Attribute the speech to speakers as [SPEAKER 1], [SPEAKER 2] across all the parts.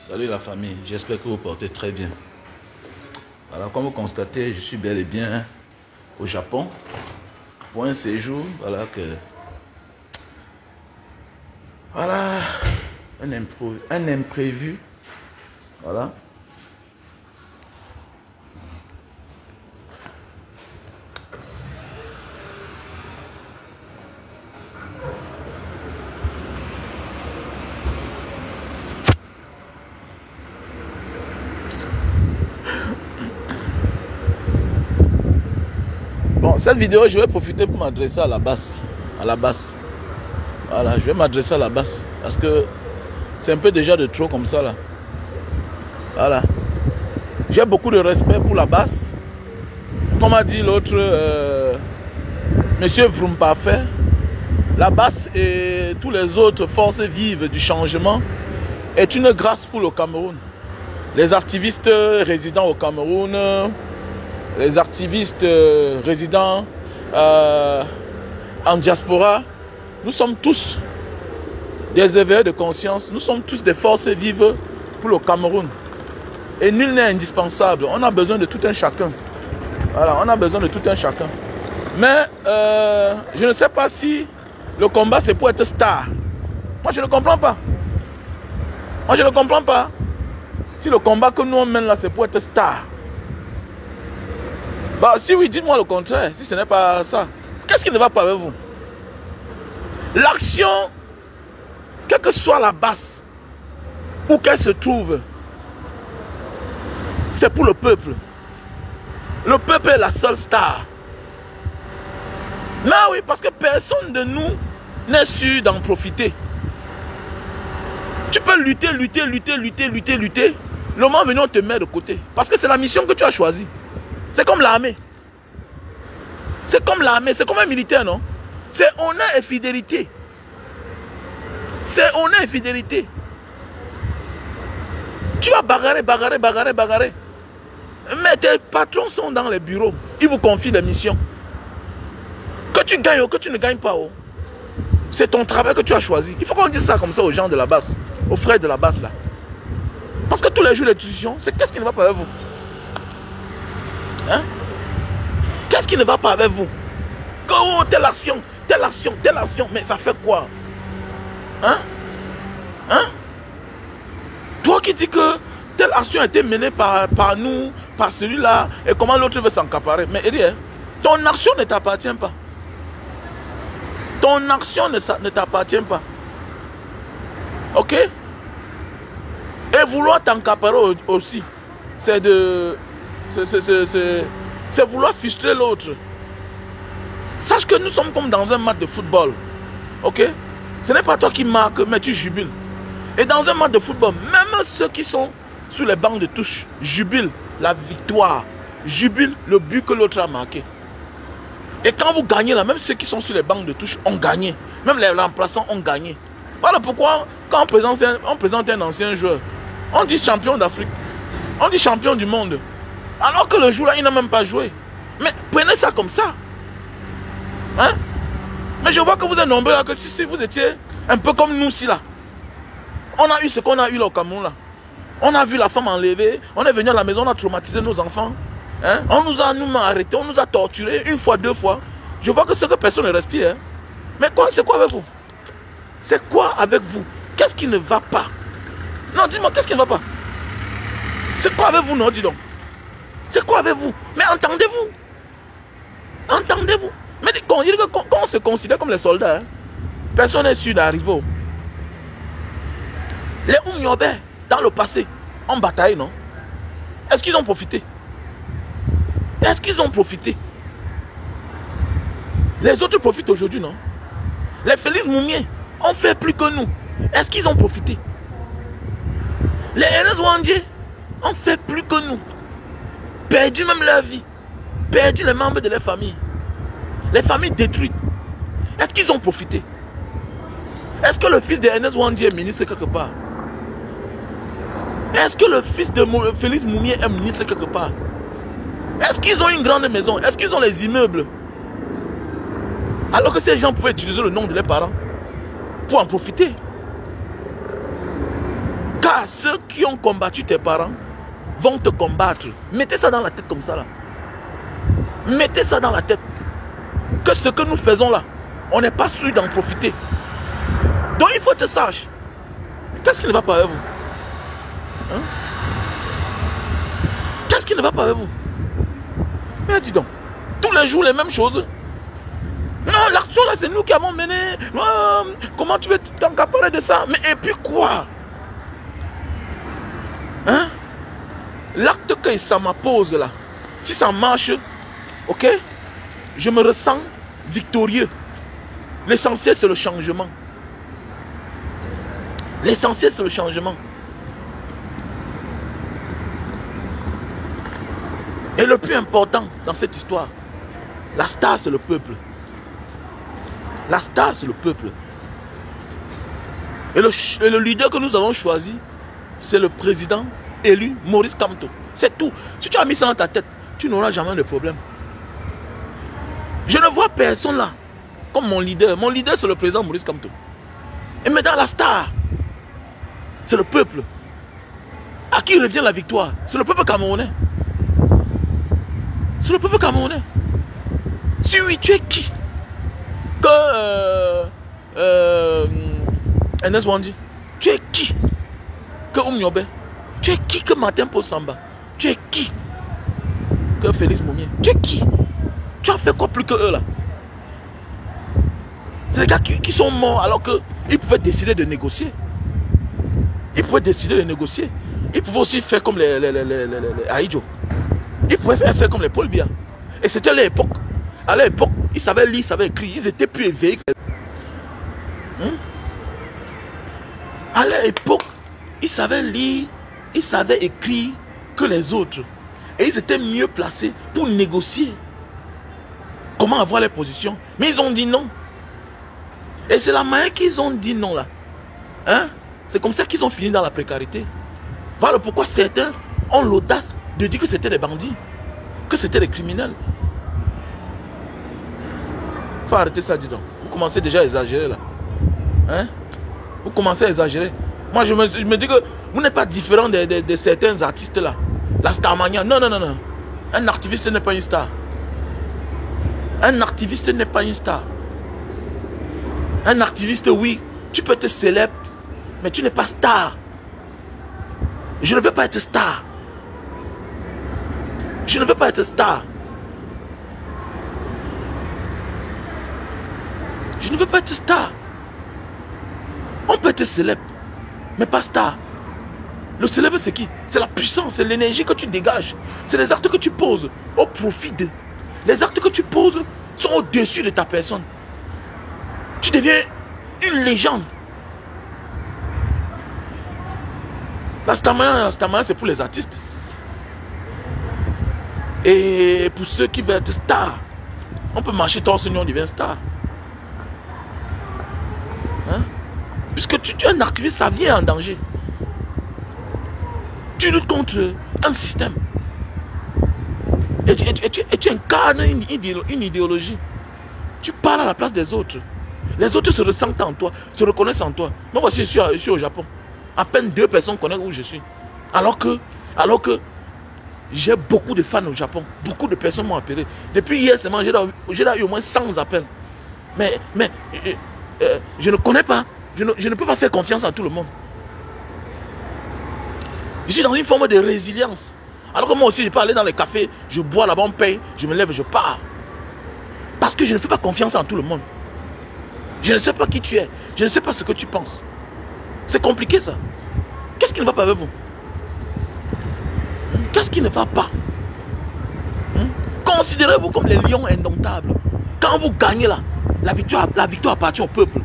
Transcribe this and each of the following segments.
[SPEAKER 1] Salut la famille, j'espère que vous portez très bien. Alors comme vous constatez, je suis bel et bien au Japon pour un séjour, voilà un imprévu, voilà. Bon, cette vidéo, je vais profiter pour m'adresser à la basse. Voilà, je vais m'adresser à la basse. Parce que c'est un peu déjà de trop comme ça, là. Voilà. J'ai beaucoup de respect pour la basse. Comme a dit l'autre, Monsieur Vroom Parfait, la basse et toutes les autres forces vives du changement est une grâce pour le Cameroun. Les activistes résidant au Cameroun, les activistes résidents en diaspora, nous sommes tous des éveilleurs de conscience, nous sommes tous des forces vives pour le Cameroun. Et nul n'est indispensable, on a besoin de tout un chacun. Voilà, on a besoin de tout un chacun. Mais je ne sais pas si le combat c'est pour être star. Moi je ne comprends pas. Moi je ne comprends pas. Si le combat que nous on mène là c'est pour être star. Bah si oui, dites-moi le contraire, si ce n'est pas ça. Qu'est-ce qui ne va pas avec vous? L'action, quelle que soit la base, où qu'elle se trouve, c'est pour le peuple. Le peuple est la seule star. Mais oui, parce que personne de nous n'est sûr d'en profiter. Tu peux lutter. Le moment venu, on te met de côté. Parce que c'est la mission que tu as choisie. C'est comme l'armée. C'est comme l'armée, c'est comme un militaire, non? C'est honneur et fidélité. C'est honneur et fidélité. Tu vas bagarrer. Mais tes patrons sont dans les bureaux. Ils vous confient des missions. Que tu gagnes ou que tu ne gagnes pas, c'est ton travail que tu as choisi. Il faut qu'on dise ça comme ça aux gens de la base, aux frères de la base là. Parce que tous les jours l'étudiant, c'est qu'est-ce qui ne va pas avec vous? Hein? Qu'est-ce qui ne va pas avec vous? Oh, telle action. Mais ça fait quoi? Hein? Toi qui dis que telle action a été menée par nous, par celui-là, et comment l'autre veut s'encaparer. Mais Eric, ton action ne t'appartient pas. Ton action ne t'appartient pas. Ok? Et vouloir t'encaparer aussi, c'est vouloir frustrer l'autre. Sache que nous sommes comme dans un match de football. Ok? Ce n'est pas toi qui marques, mais tu jubiles. Et dans un match de football, même ceux qui sont sur les bancs de touche jubilent la victoire, jubilent le but que l'autre a marqué. Et quand vous gagnez là, même ceux qui sont sur les bancs de touche ont gagné. Même les remplaçants ont gagné. Voilà pourquoi, quand on présente un ancien joueur, on dit champion d'Afrique, on dit champion du monde. Alors que le jour-là, il n'a même pas joué. Mais prenez ça comme ça. Hein? Mais je vois que vous êtes nombreux là, que si vous étiez un peu comme nous ici là. On a eu ce qu'on a eu là au Cameroun là. On a vu la femme enlevée, on est venu à la maison, on a traumatisé nos enfants. Hein? On nous a arrêtés, on nous a torturés une fois, deux fois. Je vois que c'est que personne ne respire. Hein? Mais quoi, c'est quoi avec vous? C'est quoi avec vous? Qu'est-ce qui ne va pas? Non, dis-moi, qu'est-ce qui ne va pas? C'est quoi avec vous, non, dis donc? C'est quoi avec vous? Mais entendez-vous? Entendez-vous? Mais quand on se considère comme les soldats, hein, personne n'est sûr d'arriver. Les Oumyobe, dans le passé, ont bataillé, non? Est-ce qu'ils ont profité? Est-ce qu'ils ont profité? Les autres profitent aujourd'hui, non? Les Félix Moumier ont fait plus que nous. Est-ce qu'ils ont profité? Les Ernest Ouandjé ont fait plus que nous. Perdu même leur vie. Perdu les membres de leur famille. Les familles détruites. Est-ce qu'ils ont profité? Est-ce que le fils de Ernest Ouandjé est ministre quelque part? Est-ce que le fils de Félix Moumier est ministre quelque part? Est-ce qu'ils ont une grande maison? Est-ce qu'ils ont les immeubles? Alors que ces gens pouvaient utiliser le nom de leurs parents pour en profiter. Car ceux qui ont combattu tes parents vont te combattre. Mettez ça dans la tête comme ça là. Mettez ça dans la tête. Que ce que nous faisons là, on n'est pas sûr d'en profiter. Donc il faut que tu saches. Qu'est-ce qui ne va pas avec vous? Hein? Qu'est-ce qui ne va pas avec vous? Mais dis donc, tous les jours les mêmes choses. Non, l'action là, c'est nous qui avons mené. Comment tu veux t'encaparer de ça? Mais et puis quoi? Hein? L'acte que ça m'impose là, si ça marche, ok, je me ressens victorieux. L'essentiel, c'est le changement. L'essentiel, c'est le changement. Et le plus important dans cette histoire, la star, c'est le peuple. La star, c'est le peuple. Et le leader que nous avons choisi, c'est le président élu Maurice Kamto. C'est tout. Si tu as mis ça dans ta tête, tu n'auras jamais de problème. Je ne vois personne là comme mon leader. Mon leader, c'est le président Maurice Kamto. Et maintenant, la star, c'est le peuple. À qui revient la victoire? C'est le peuple camerounais. C'est le peuple camerounais. Si oui, tu es qui? Que Ernest Wandi. Tu es qui? Que Oumniobe. Tu es qui que Martin Paul Samba? Tu es qui que Félix Moumier? Tu es qui? Tu as fait quoi plus que eux là? C'est les gars qui sont morts alors qu'ils pouvaient décider de négocier. Ils pouvaient décider de négocier. Ils pouvaient aussi faire comme les Aïdjo. Ils pouvaient faire comme les Paul Biya. Et c'était l'époque. À l'époque, ils savaient lire, ils savaient écrire. Ils étaient plus éveillés. À l'époque, ils savaient lire, ils savaient écrire que les autres. Et ils étaient mieux placés pour négocier. Comment avoir les positions. Mais ils ont dit non. Et c'est la manière qu'ils ont dit non là. Hein? C'est comme ça qu'ils ont fini dans la précarité. Voilà pourquoi certains ont l'audace de dire que c'était des bandits. Que c'était des criminels. Faut arrêter ça, dis donc. Vous commencez déjà à exagérer là. Hein? Vous commencez à exagérer. Moi je me dis que vous n'êtes pas différent de certains artistes là. La starmania. Non, non, non, non. Un activiste n'est pas une star. Un activiste n'est pas une star. Un activiste, oui, tu peux être célèbre, mais tu n'es pas star. Je ne veux pas être star. Je ne veux pas être star. Je ne veux pas être star. On peut être célèbre, mais pas star. Le célèbre, c'est qui? C'est la puissance, c'est l'énergie que tu dégages. C'est les actes que tu poses au profit de. Les actes que tu poses sont au-dessus de ta personne. Tu deviens une légende. La starmania, c'est pour les artistes. Et pour ceux qui veulent être stars, on peut marcher torse nu, on devient star. Hein? Puisque tu es un activiste, ça vient en danger. Tu luttes contre un système. Et tu incarnes une idéologie. Tu parles à la place des autres. Les autres se ressentent en toi, se reconnaissent en toi. Moi voici, je suis au Japon. À peine 2 personnes connaissent où je suis. Alors que j'ai beaucoup de fans au Japon. Beaucoup de personnes m'ont appelé. Depuis hier seulement, j'ai eu au moins 100 appels. Mais je ne connais pas. Je ne peux pas faire confiance à tout le monde. Je suis dans une forme de résilience. Alors que moi aussi, je peux aller dans les cafés, je bois là-bas, on paye, je me lève, je pars. Parce que je ne fais pas confiance à tout le monde. Je ne sais pas qui tu es. Je ne sais pas ce que tu penses. C'est compliqué ça. Qu'est-ce qui ne va pas avec vous? Qu'est-ce qui ne va pas? Considérez-vous comme les lions indomptables. Quand vous gagnez là, la victoire appartient au peuple.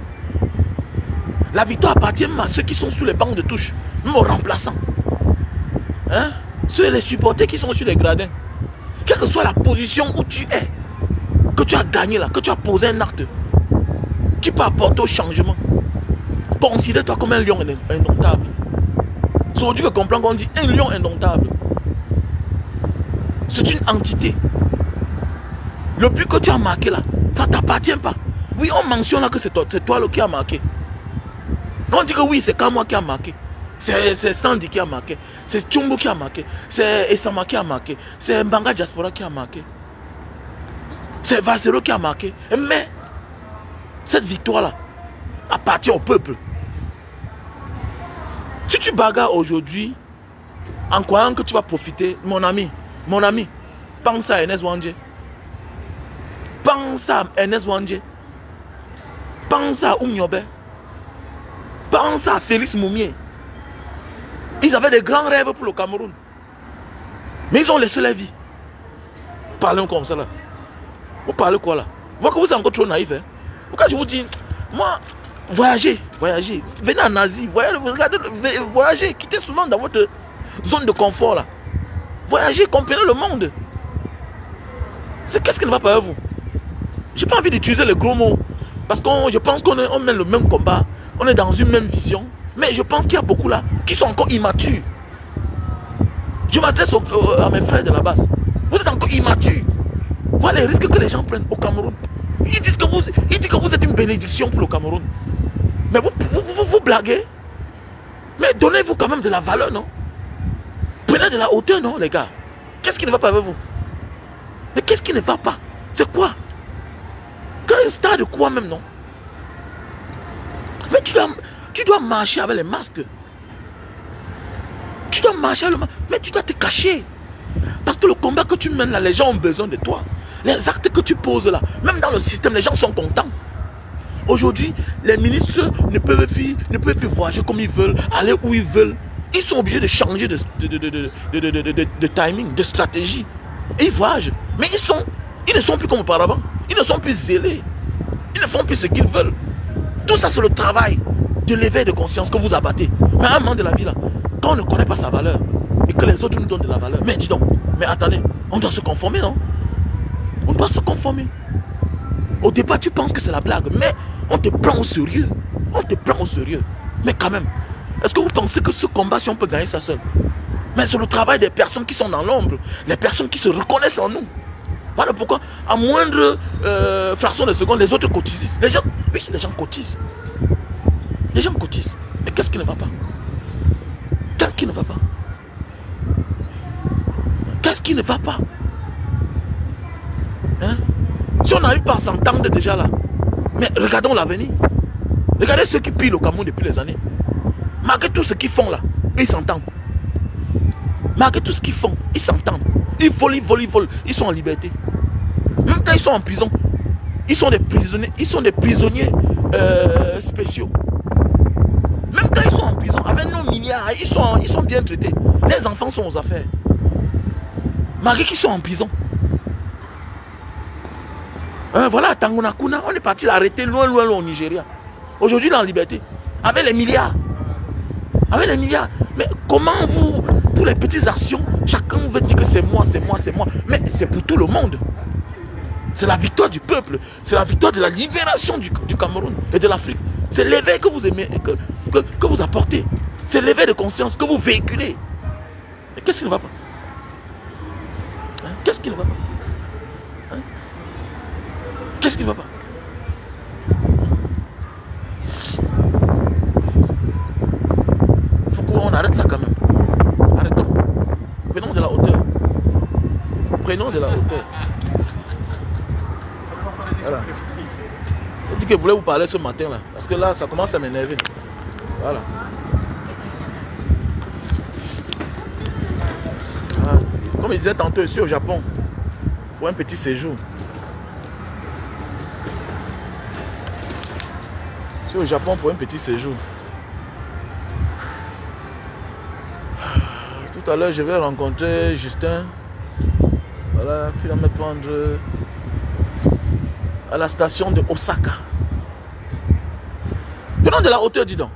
[SPEAKER 1] La victoire appartient à ceux qui sont sous les bancs de touche, même aux remplaçants. Hein? Ceux les supporters qui sont sur les gradins. Quelle que soit la position où tu es, que tu as gagné là, que tu as posé un acte qui peut apporter au changement. Considère-toi comme un lion indomptable. C'est aujourd'hui que comprend qu'on dit un lion indomptable. C'est une entité. Le but que tu as marqué là, ça ne t'appartient pas. Oui, on mentionne là que c'est toi qui as marqué. On dit que oui, c'est quand moi qui a marqué. C'est Sandy qui a marqué. C'est Tchumbo qui a marqué. C'est Esama qui a marqué. C'est Mbanga Diaspora qui a marqué. C'est Vasero qui a marqué. Mais cette victoire-là appartient au peuple. Si tu bagarres aujourd'hui en croyant que tu vas profiter, mon ami, pense à Ernest Wandje. Pense à Ernest Wandje. Pense à Oumiobe. Pense à Félix Moumier. Ils avaient des grands rêves pour le Cameroun. Mais ils ont laissé la vie. Parlons comme ça là. Vous parlez quoi là? Vous voyez que vous êtes encore trop naïf. Hein? Pourquoi je vous dis, moi, voyagez. Venez en Asie, voyagez, quittez souvent dans votre zone de confort là. Voyagez, comprenez le monde. Qu'est-ce qui ne va pas à vous? J'ai pas envie d'utiliser les gros mots. Parce que je pense qu'on mène le même combat. On est dans une même vision. Mais je pense qu'il y a beaucoup là qui sont encore immatures. Je m'adresse à mes frères de la base. Vous êtes encore immatures. Voilà les risques que les gens prennent au Cameroun. Ils disent que vous êtes une bénédiction pour le Cameroun. Mais vous blaguez. Mais donnez-vous quand même de la valeur, non? Prenez de la hauteur, non, les gars? Qu'est-ce qui ne va pas avec vous? Mais qu'est-ce qui ne va pas? C'est quoi? Quel stade de quoi même, non? Mais tu dois marcher avec les masques. Tu dois marcher avec le masque. Mais tu dois te cacher. Parce que le combat que tu mènes là, les gens ont besoin de toi. Les actes que tu poses là, même dans le système, les gens sont contents. Aujourd'hui, les ministres ne peuvent plus voyager comme ils veulent, aller où ils veulent. Ils sont obligés de changer de timing, de stratégie. Et ils voyagent. Mais ils ne sont plus comme auparavant. Ils ne sont plus zélés. Ils ne font plus ce qu'ils veulent. Tout ça, c'est le travail de l'éveil de conscience que vous abattez. Mais à un moment de la vie, là, quand on ne connaît pas sa valeur et que les autres nous donnent de la valeur, mais dis donc, mais attendez, on doit se conformer, non? On doit se conformer. Au départ, tu penses que c'est la blague, mais on te prend au sérieux. On te prend au sérieux. Mais quand même, est-ce que vous pensez que ce combat, si on peut gagner ça seul? Mais c'est le travail des personnes qui sont dans l'ombre, les personnes qui se reconnaissent en nous. Voilà pourquoi, à moindre fraction de seconde, les autres cotisent. Les gens, oui, les gens cotisent. Les gens cotisent. Mais qu'est-ce qui ne va pas? Qu'est-ce qui ne va pas? Qu'est-ce qui ne va pas? Hein? Si on n'arrive pas à s'entendre déjà là, mais regardons l'avenir. Regardez ceux qui pillent le Cameroun depuis les années. Malgré tout ce qu'ils font là, ils s'entendent. Malgré tout ce qu'ils font, ils s'entendent. Ils volent, ils sont en liberté. Même quand ils sont en prison, ils sont des prisonniers spéciaux. Même quand ils sont en prison, avec nos milliards, ils sont bien traités. Les enfants sont aux affaires. Malgré qu'ils sont en prison. Voilà, à Tangonakuna, on est parti l'arrêter loin au Nigeria. Aujourd'hui, il est en liberté. Avec les milliards. Avec les milliards. Mais comment vous, pour les petites actions, chacun veut dire que c'est moi. Mais c'est pour tout le monde. C'est la victoire du peuple. C'est la victoire de la libération du Cameroun et de l'Afrique. C'est l'éveil que vous aimez, que vous apportez. C'est l'éveil de conscience que vous véhiculez. Mais qu'est-ce qui ne va pas? Hein? Qu'est-ce qui ne va pas? Hein? Qu'est-ce qui ne va pas? Il faut qu'on arrête ça quand même. Arrêtons. Prenons de la hauteur. Prenons de la hauteur. Voilà. Je dis que je voulais vous parler ce matin là. Parce que là, ça commence à m'énerver. Voilà. Voilà. Comme je disais tantôt, je suis au Japon. Pour un petit séjour. Je suis au Japon pour un petit séjour. Tout à l'heure, je vais rencontrer Justin. Voilà, qui va me prendre à la station de Osaka. Prenons de la hauteur, dis donc.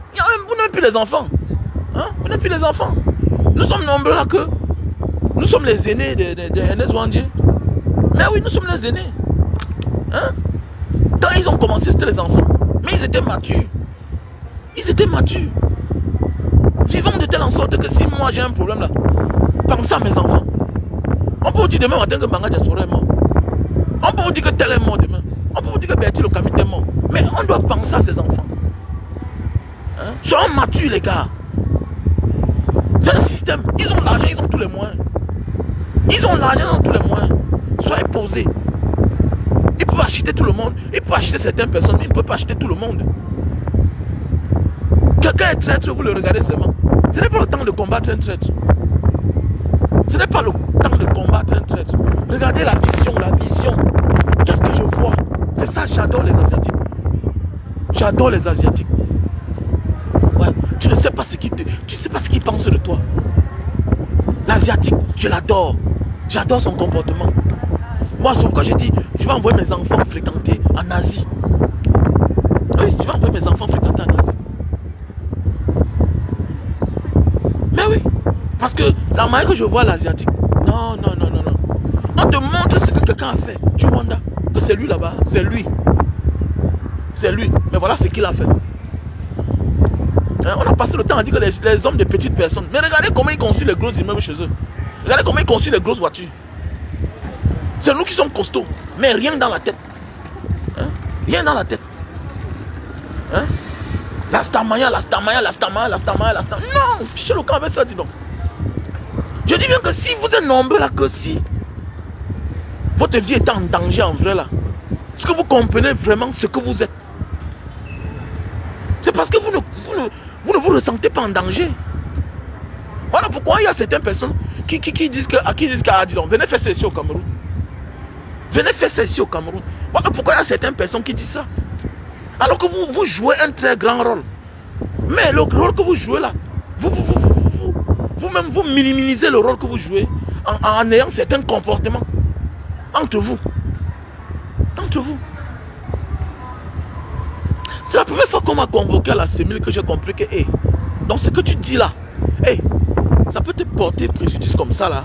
[SPEAKER 1] Vous n'avez plus les enfants. Hein? Vous n'avez plus les enfants. Nous sommes nombreux là que nous sommes les aînés de Ernest Wandje. Mais oui, nous sommes les aînés. Hein? Quand ils ont commencé, c'était les enfants. Mais ils étaient matures. Ils étaient matures. Vivons de telle en sorte que si moi j'ai un problème là, pensez à mes enfants. On peut vous dire demain matin que Mbanga Diaspora est mort. On peut vous dire que tel est mort demain. On peut vous dire que Bertie le Kamite est mort. Mais on doit penser à ses enfants. Hein? Soyons matures les gars. C'est un système. Ils ont l'argent, ils ont tous les moyens. Ils ont l'argent, ils ont tous les moyens. Soyez posés. Ils peuvent acheter tout le monde. Ils peuvent acheter certaines personnes. Ils ne peuvent pas acheter tout le monde. Quelqu'un est traître, vous le regardez seulement. Ce n'est pas le temps de combattre un traître. Ce n'est pas le temps de combattre un traître. Regardez la vision, la vision. Qu'est-ce que je vois? C'est ça, j'adore les Asiatiques. J'adore les Asiatiques. Ouais, tu ne sais pas ce qu'ils pensent de toi. L'Asiatique, je l'adore. J'adore son comportement. Moi, c'est pourquoi je dis, je vais envoyer mes enfants fréquenter en Asie. Oui, je vais envoyer mes enfants fréquenter en Asie. Mais oui, parce que la manière que je vois l'Asiatique, non. On te montre ce que quelqu'un a fait. Tu wonder que c'est lui là-bas, c'est lui. C'est lui. Mais voilà ce qu'il a fait. Hein, on a passé le temps à dire que les hommes de petites personnes. Mais regardez comment ils construisent les gros immeubles chez eux. Regardez comment ils construisent les grosses voitures. C'est nous qui sommes costauds. Mais rien dans la tête. Hein? Rien dans la tête. Hein? La stamaya. Non, fichez le camp avec ça, dis donc. Je dis bien que si vous êtes nombreux là, que si votre vie est en danger en vrai là, est-ce que vous comprenez vraiment ce que vous êtes? C'est parce que vous ne vous ressentez pas en danger. Voilà pourquoi il y a certaines personnes qui disent que, dis donc, venez faire ça ici au Cameroun. Venez faire ça ici au Cameroun. Voilà pourquoi il y a certaines personnes qui disent ça. Alors que vous jouez un très grand rôle. Mais le rôle que vous jouez là, vous-même, vous minimisez le rôle que vous jouez en ayant certains comportements entre vous. Entre vous. C'est la première fois qu'on m'a convoqué à la CEMIL que j'ai compris que, hey, donc ce que tu dis là, hey, ça peut te porter préjudice comme ça là.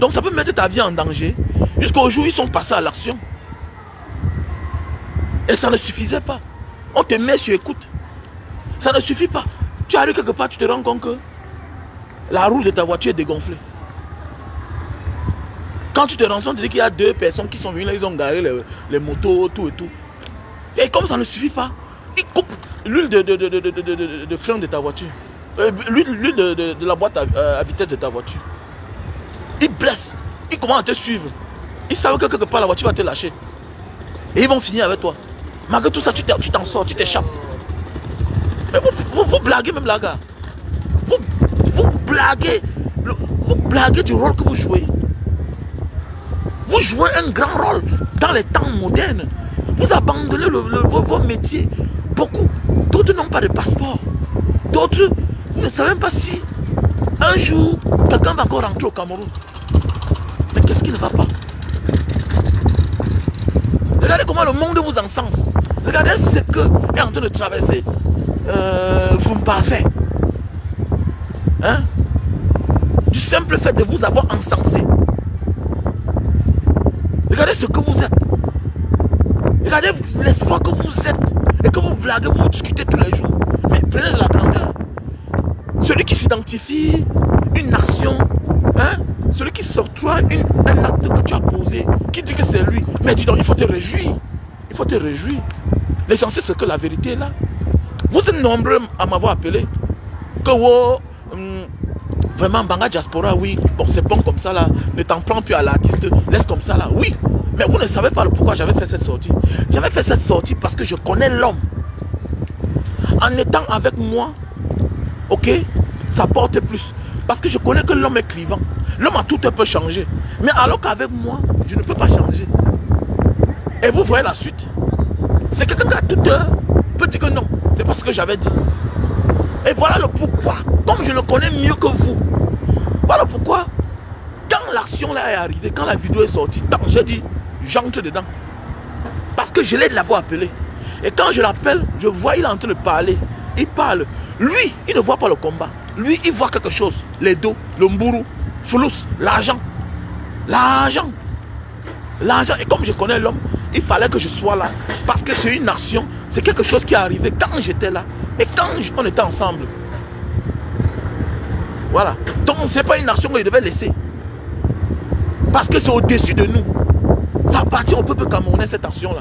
[SPEAKER 1] Donc ça peut mettre ta vie en danger. Jusqu'au jour où ils sont passés à l'action. Et ça ne suffisait pas. On te met sur écoute. Ça ne suffit pas. Tu arrives quelque part, tu te rends compte que la roue de ta voiture est dégonflée. Quand tu te rends compte, tu dis qu'il y a deux personnes qui sont venues là, ils ont garé les motos, tout et tout. Et comme ça ne suffit pas, ils coupent l'huile de frein de ta voiture. L'huile de la boîte à vitesse de ta voiture. Ils blessent. Ils commencent à te suivre. Ils savent que quelque part la voiture va te lâcher. Et ils vont finir avec toi. Malgré tout ça, tu t'en sors, tu t'échappes. Mais vous blaguez même là, gars. Vous blaguez du rôle que vous jouez. Vous jouez un grand rôle dans les temps modernes. Vous abandonnez vos métiers. Beaucoup. D'autres n'ont pas de passeport. D'autres, vous ne savez même pas si un jour, quelqu'un va encore rentrer au Cameroun. Mais qu'est-ce qui ne va pas? Regardez comment le monde vous encense. Regardez ce que est en train de traverser vous me parfait. Hein? Du simple fait de vous avoir encensé. Regardez ce que vous êtes. Regardez l'espoir que vous êtes. Et que vous blaguez, vous discutez tous les jours. Mais prenez de la grandeur. Celui qui s'identifie, une nation, hein? Celui qui s'octroie un acte que tu as posé, qui dit que c'est lui. Mais dis donc, il faut te réjouir. Il faut te réjouir. L'essentiel, c'est que la vérité est là. Vous êtes nombreux à m'avoir appelé. Que vraiment, Banga Diaspora, oui. Bon, c'est bon comme ça là. Ne t'en prends plus à l'artiste. Laisse comme ça là. Oui. Mais vous ne savez pas pourquoi j'avais fait cette sortie. J'avais fait cette sortie parce que je connais l'homme. En étant avec moi, ok, ça porte plus. Parce que je connais que l'homme est clivant. L'homme a tout peut changer. Mais alors qu'avec moi, je ne peux pas changer. Et vous voyez la suite. C'est quelqu'un qui a tout peut dire que non. C'est pas ce que j'avais dit. Et voilà le pourquoi. Comme je le connais mieux que vous. Voilà pourquoi. Quand l'action là est arrivée, quand la vidéo est sortie, j'ai dit, j'entre dedans. Parce que je l'ai d'abord appelé. Et quand je l'appelle, je vois il est en train de parler. Il parle. Lui, il ne voit pas le combat. Lui, il voit quelque chose. Les dos, le mbourou, flous, l'argent. L'argent. L'argent. Et comme je connais l'homme, il fallait que je sois là. Parce que c'est une action. C'est quelque chose qui est arrivé quand j'étais là. Et quand on était ensemble. Voilà. Donc, ce n'est pas une action qu'il devait laisser. Parce que c'est au-dessus de nous. Ça appartient au peuple camerounais, cette action-là.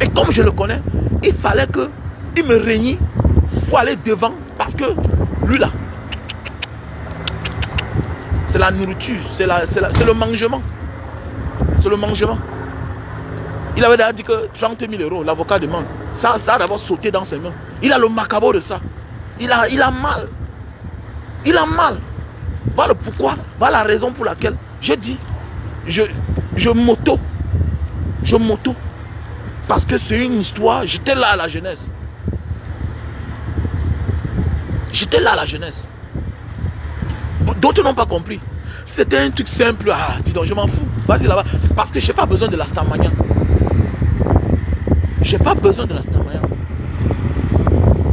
[SPEAKER 1] Et comme je le connais, il fallait qu'il me régnit pour aller devant. Parce que lui là, C'est la nourriture, c'est le mangement. C'est le mangement. Il avait déjà dit que 30 000 euros, l'avocat demande. Ça a d'abord sauté dans ses mains. Il a le macabre de ça. Il a mal. Il a mal. Voilà pourquoi, voilà la raison pour laquelle je dis, je m'auto. Parce que c'est une histoire, j'étais là à la jeunesse. J'étais là à la jeunesse. D'autres n'ont pas compris. C'était un truc simple. Ah, dis donc, je m'en fous. Vas-y là-bas. Parce que je n'ai pas besoin de la Starmania. Je n'ai pas besoin de la Starmania.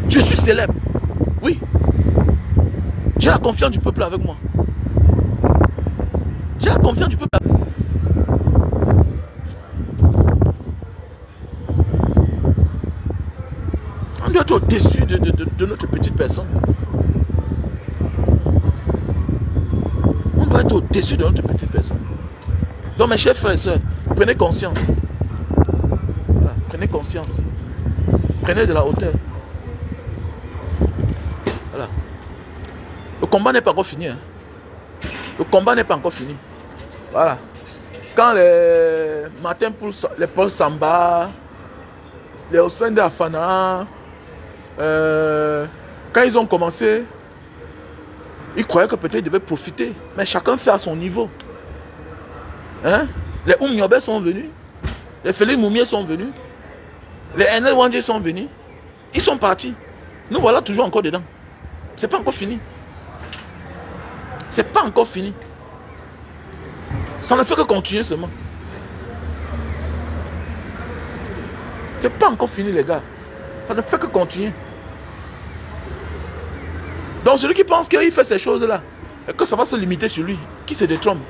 [SPEAKER 1] Je suis célèbre. Oui. J'ai la confiance du peuple avec moi. J'ai la confiance du peuple avec moi. On doit être au-dessus de notre petite personne. On doit être au-dessus de notre petite personne. Donc mes chers frères et sœurs, prenez conscience. Voilà, prenez conscience. Prenez de la hauteur. Voilà. Le combat n'est pas encore fini. Hein. Le combat n'est pas encore fini. Voilà. Quand les Martin les Paul Samba, les Hossein de Afana, quand ils ont commencé, ils croyaient que peut-être ils devaient profiter. Mais chacun fait à son niveau. Hein? Les Oumniobé sont venus. Les Félix Moumier sont venus. Les Enel Wandje sont venus. Ils sont partis. Nous voilà toujours encore dedans. C'est pas encore fini. C'est pas encore fini. Ça ne fait que continuer seulement. C'est pas encore fini les gars. Ça ne fait que continuer. Donc celui qui pense qu'il fait ces choses-là, et que ça va se limiter sur lui, qui se détrompe.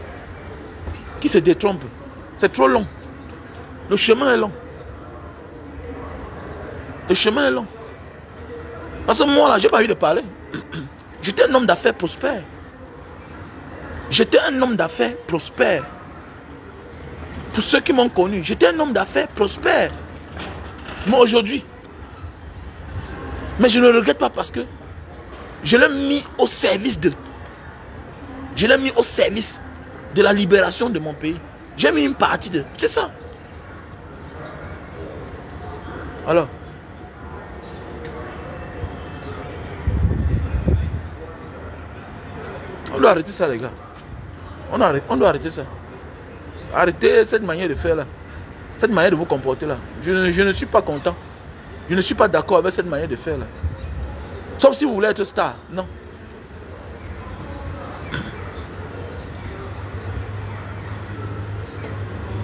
[SPEAKER 1] Qui se détrompe. C'est trop long. Le chemin est long. Le chemin est long. Parce que moi là, j'ai pas envie de parler. J'étais un homme d'affaires prospère. J'étais un homme d'affaires prospère. Pour ceux qui m'ont connu, j'étais un homme d'affaires prospère. Moi aujourd'hui. Mais je ne le regrette pas parce que je l'ai mis au service de. Je l'ai mis au service de la libération de mon pays. J'ai mis une partie de. C'est ça. Alors. On doit arrêter ça les gars. On doit arrêter ça. Arrêtez cette manière de faire là. Cette manière de vous comporter là. Je ne suis pas content. Je ne suis pas d'accord avec cette manière de faire là. Sauf si vous voulez être star. Non.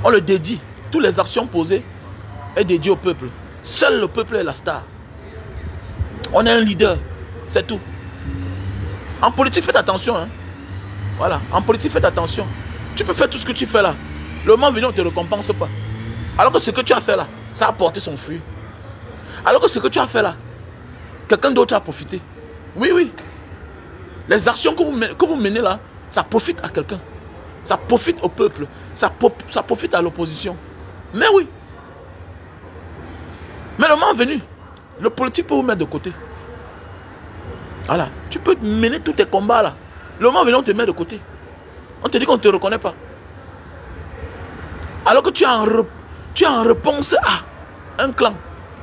[SPEAKER 1] On le dédie. Toutes les actions posées est dédiées au peuple. Seul le peuple est la star. On est un leader. C'est tout. En politique, faites attention. Hein. Voilà. En politique, faites attention. Tu peux faire tout ce que tu fais là. Le moment venu, on ne te récompense pas. Alors que ce que tu as fait là, ça a porté son fruit. Alors que ce que tu as fait là, quelqu'un d'autre a profité. Oui, oui. Les actions que vous menez là, ça profite à quelqu'un. Ça profite au peuple. Ça profite à l'opposition. Mais oui. Mais le moment venu, le politique peut vous mettre de côté. Voilà. Tu peux mener tous tes combats là. Le moment venu, on te met de côté. On te dit qu'on ne te reconnaît pas. Alors que tu es en réponse à un clan.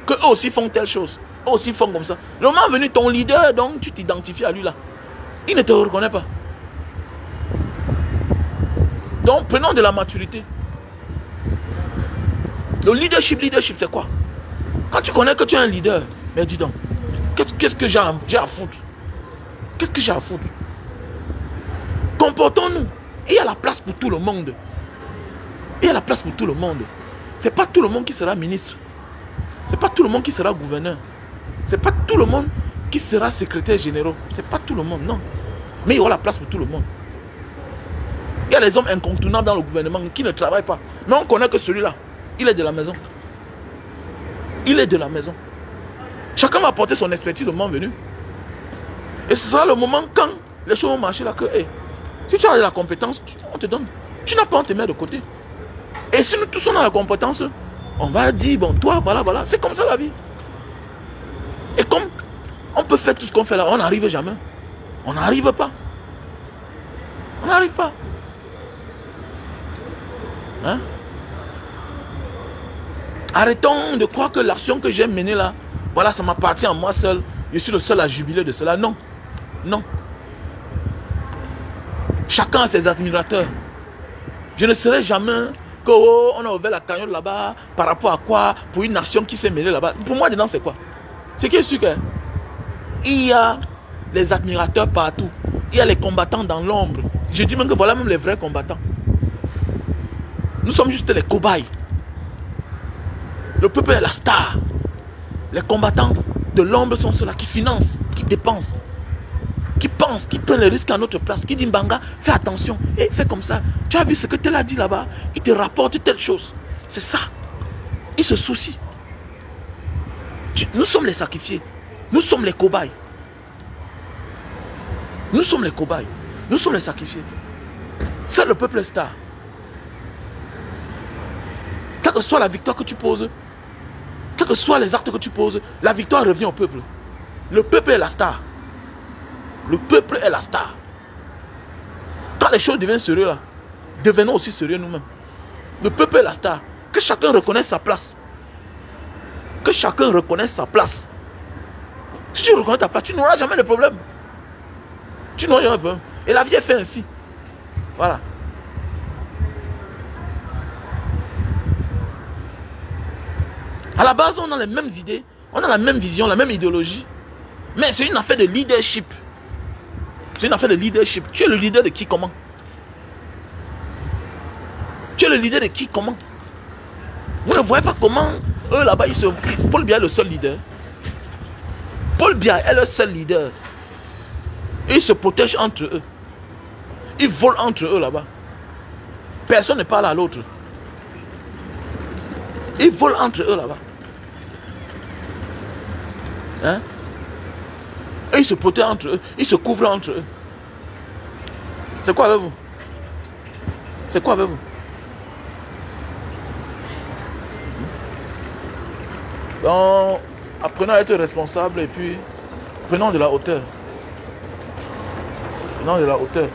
[SPEAKER 1] Que eux aussi font telle chose. Eux aussi font comme ça. Le moment venu, ton leader, donc tu t'identifies à lui là. Il ne te reconnaît pas. Donc prenons de la maturité. Le leadership, c'est quoi? Quand tu connais que tu es un leader, mais dis donc, qu'est-ce que j'ai à foutre? Qu'est-ce que j'ai à foutre? Comportons-nous. Il y a la place pour tout le monde. Il y a la place pour tout le monde. Ce n'est pas tout le monde qui sera ministre. Ce n'est pas tout le monde qui sera gouverneur. Ce n'est pas tout le monde qui sera secrétaire général. Ce n'est pas tout le monde, non. Mais il y aura la place pour tout le monde. Il y a les hommes incontournables dans le gouvernement qui ne travaillent pas. Mais on connaît que celui-là, il est de la maison. Il est de la maison. Chacun va apporter son expertise le moment venu. Et ce sera le moment quand les choses vont marcher là que, hey, si tu as de la compétence, on te donne. Tu n'as pas, on te met de côté. Et si nous tous on a la compétence, on va dire, bon, toi, voilà, voilà. C'est comme ça la vie. Et comme on peut faire tout ce qu'on fait là, on n'arrive jamais. On n'arrive pas. On n'arrive pas. Hein? Arrêtons de croire que l'action que j'ai menée là, voilà, ça m'appartient à moi seul. Je suis le seul à jubiler de cela. Non. Non. Chacun a ses admirateurs. Je ne serai jamais que oh, on a ouvert la cagnotte là-bas par rapport à quoi? Pour une nation qui s'est mêlée là-bas. Pour moi, dedans, c'est quoi? C'est qui est sûr qu'il y a les admirateurs partout. Il y a les combattants dans l'ombre. Je dis même que voilà même les vrais combattants. Nous sommes juste les cobayes. Le peuple est la star. Les combattants de l'ombre sont ceux-là qui financent, qui dépensent, qui pensent, qui prennent les risques à notre place, qui disent Mbanga, fais attention, et fais comme ça. Tu as vu ce que tel a dit là-bas? Il te rapporte telle chose. C'est ça. Il se soucie. Nous sommes les sacrifiés. Nous sommes les cobayes. Nous sommes les cobayes. Nous sommes les sacrifiés. C'est le peuple star. Quelle que soit la victoire que tu poses, quels que soient les actes que tu poses, la victoire revient au peuple. Le peuple est la star. Le peuple est la star. Quand les choses deviennent sérieuses là, devenons aussi sérieux nous-mêmes. Le peuple est la star. Que chacun reconnaisse sa place. Que chacun reconnaisse sa place. Si tu reconnais ta place, tu n'auras jamais de problème. Tu n'auras jamais de problème. Et la vie est faite ainsi. Voilà. À la base, on a les mêmes idées, on a la même vision, la même idéologie. Mais c'est une affaire de leadership. C'est une affaire de leadership. Tu es le leader de qui, comment? Tu es le leader de qui, comment? Vous ne voyez pas comment eux là-bas, Paul Biya est le seul leader. Paul Biya est le seul leader. Ils se protègent entre eux. Ils volent entre eux là-bas. Personne ne parle à l'autre. Ils volent entre eux là-bas. Hein? Et ils se protègent entre eux. Ils se couvrent entre eux. C'est quoi avec vous? C'est quoi avec vous? Donc, apprenons à être responsables et puis prenons de la hauteur. Prenons de la hauteur.